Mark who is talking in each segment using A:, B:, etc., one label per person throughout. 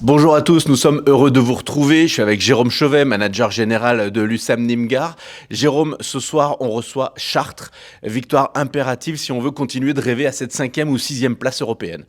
A: Bonjour à tous, nous sommes heureux de vous retrouver. Je suis avec Jérôme Chauvet, manager général de l'USAM Nîmes-Gare. Jérôme, ce soir, on reçoit Chartres. Victoire impérative si on veut continuer de rêver à cette 5e ou 6e place européenne.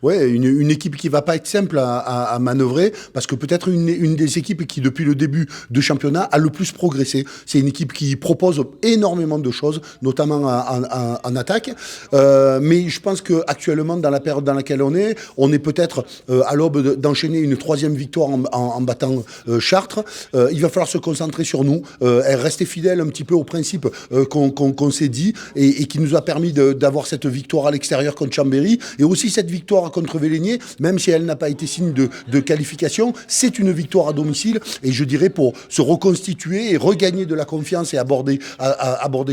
B: Ouais, une équipe qui va pas être simple à manœuvrer, parce que peut-être une des équipes qui, depuis le début du championnat, a le plus progressé. C'est une équipe qui propose énormément de choses, notamment en attaque. Mais je pense qu'actuellement, dans la période dans laquelle on est peut-être à l'aube d'enchaîner une 3e victoire en battant Chartres. Il va falloir se concentrer sur nous, rester fidèle un petit peu au principe qu'on s'est dit, et qui nous a permis d'avoir cette victoire à l'extérieur contre Chambéry, et aussi cette victoire contre Vélénier, même si elle n'a pas été signe de qualification, c'est une victoire à domicile, et je dirais pour se reconstituer et regagner de la confiance et aborder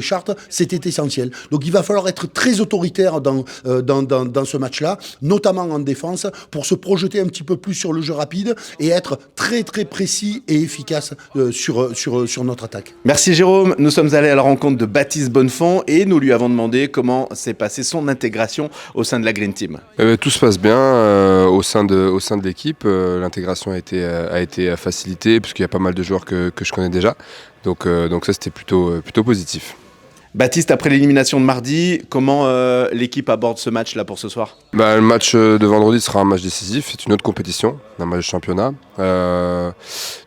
B: Chartres, c'était essentiel. Donc il va falloir être très autoritaire dans ce match-là, notamment en défense, pour se projeter un petit peu plus sur le jeu rapide et être très très précis et efficace sur notre attaque.
A: Merci Jérôme, nous sommes allés à la rencontre de Baptiste Bonnefond et nous lui avons demandé comment s'est passée son intégration au sein de la Green Team.
C: Tout se passe bien au sein de l'équipe. L'intégration a été facilitée puisqu'il y a pas mal de joueurs que je connais déjà. Donc ça, c'était plutôt positif.
A: Baptiste, après l'élimination de mardi, comment l'équipe aborde ce match-là pour ce soir ?
C: Le match de vendredi sera un match décisif. C'est une autre compétition, un match de championnat.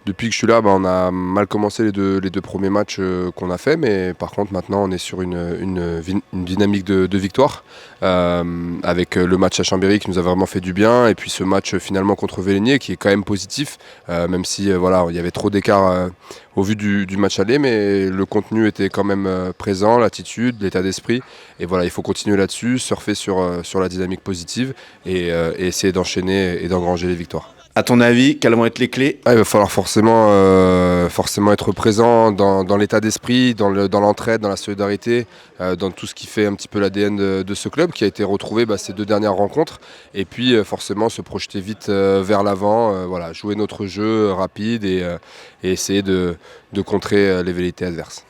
C: Depuis que je suis là, on a mal commencé les deux premiers matchs qu'on a fait, mais par contre maintenant on est sur une dynamique de victoire avec le match à Chambéry qui nous a vraiment fait du bien, et puis ce match finalement contre Vélénier qui est quand même positif, même si il y avait trop d'écart au vu du match aller, mais le contenu était quand même présent, l'attitude, l'état d'esprit, et voilà, il faut continuer là-dessus, surfer sur la dynamique positive et essayer d'enchaîner et d'engranger les victoires.
A: À ton avis, quelles vont être les clés ?
C: Il va falloir forcément être présent dans l'état d'esprit, dans l'entraide, dans la solidarité, dans tout ce qui fait un petit peu l'ADN de ce club qui a été retrouvé ces 2 dernières rencontres. Et puis forcément se projeter vite vers l'avant, jouer notre jeu rapide et essayer de contrer les velléités adverses.